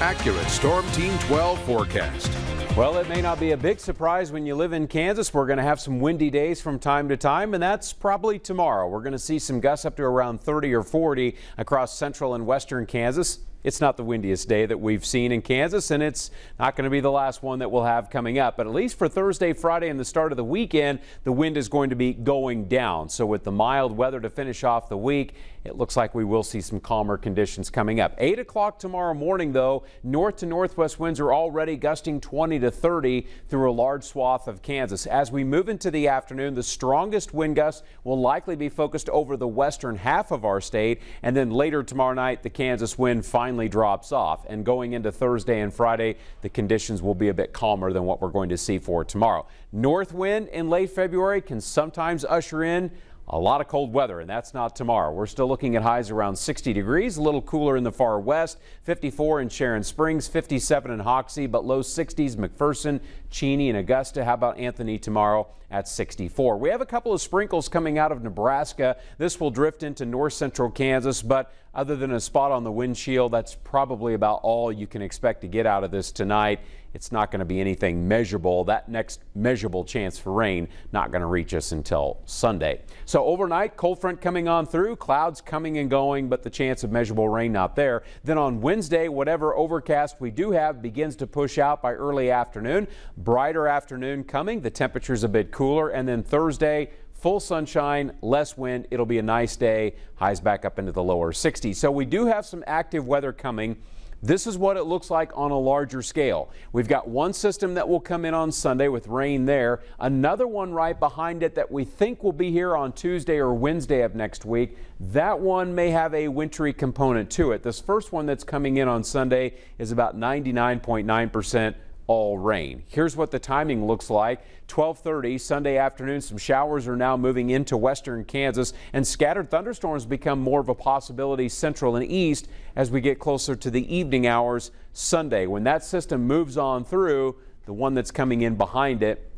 Accurate Storm Team 12 forecast. Well, it may not be a big surprise when you live in Kansas. We're going to have some windy days from time to time, and that's probably tomorrow. We're going to see some gusts up to around 30 or 40 across central and western Kansas. It's not the windiest day that we've seen in Kansas, and it's not going to be the last one that we'll have coming up. But at least for Thursday, Friday, and the start of the weekend, the wind is going to be going down. So with the mild weather to finish off the week, it looks like we will see some calmer conditions coming up. 8 o'clock tomorrow morning, though, north to northwest winds are already gusting 20 to 30 through a large swath of Kansas. As we move into the afternoon, the strongest wind gusts will likely be focused over the western half of our state, and then later tomorrow night, the Kansas wind finally drops off. And going into Thursday and Friday, the conditions will be a bit calmer than what we're going to see for tomorrow. North wind in late February can sometimes usher in a lot of cold weather, and that's not tomorrow. We're still looking at highs around 60 degrees, a little cooler in the far west, 54 in Sharon Springs, 57 in Hoxie, but low 60s McPherson, Cheney, and Augusta. How about Anthony tomorrow at 64? We have a couple of sprinkles coming out of Nebraska. This will drift into north central Kansas, but other than a spot on the windshield, that's probably about all you can expect to get out of this tonight. It's not going to be anything measurable. That next measurable chance for rain not going to reach us until Sunday. So overnight, cold front coming on through, clouds coming and going, but the chance of measurable rain not there. Then on Wednesday, whatever overcast we do have begins to push out by early afternoon. Brighter afternoon coming. The temperature's a bit cooler. And then Thursday, full sunshine, less wind. It'll be a nice day. Highs back up into the lower 60s. So we do have some active weather coming. This is what it looks like on a larger scale. We've got one system that will come in on Sunday with rain there. Another one right behind it that we think will be here on Tuesday or Wednesday of next week. That one may have a wintry component to it. This first one that's coming in on Sunday is about 99.9% all rain. Here's what the timing looks like. 12:30 Sunday afternoon. Some showers are now moving into western Kansas, and scattered thunderstorms become more of a possibility central and east as we get closer to the evening hours Sunday. When that system moves on through, the one that's coming in behind it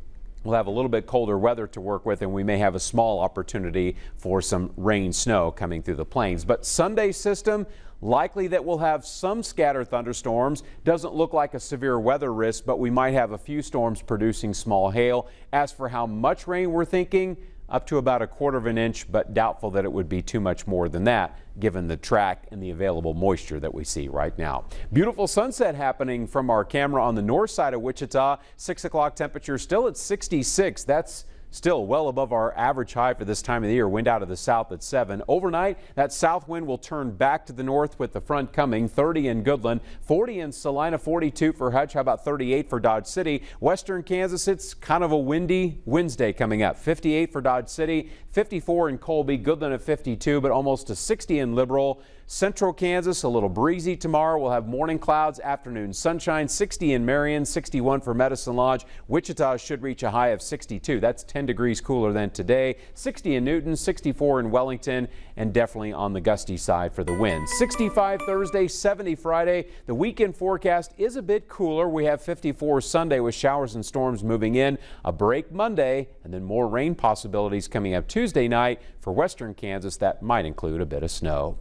we'll have a little bit colder weather to work with, and we may have a small opportunity for some rain snow coming through the plains. But Sunday system, likely that we'll have some scattered thunderstorms. Doesn't look like a severe weather risk, but we might have a few storms producing small hail. As for how much rain we're thinking, up to about 1/4 of an inch, but doubtful that it would be too much more than that given the track and the available moisture that we see right now. Beautiful sunset happening from our camera on the north side of Wichita. 6 o'clock temperature still at 66. That's still well above our average high for this time of the year. Wind out of the south at 7. Overnight, that south wind will turn back to the north with the front coming. 30 in Goodland, 40 in Salina, 42 for Hutch. How about 38 for Dodge City? Western Kansas, it's kind of a windy Wednesday coming up. 58 for Dodge City, 54 in Colby, Goodland at 52, but almost to 60 in Liberal. Central Kansas, a little breezy tomorrow. We'll have morning clouds, afternoon sunshine. 60 in Marion, 61 for Medicine Lodge. Wichita should reach a high of 62. That's 10 degrees cooler than today. 60 in Newton, 64 in Wellington, and definitely on the gusty side for the wind. 65 Thursday, 70 Friday. The weekend forecast is a bit cooler. We have 54 Sunday with showers and storms moving in. A break Monday, and then more rain possibilities coming up Tuesday night for western Kansas. That might include a bit of snow.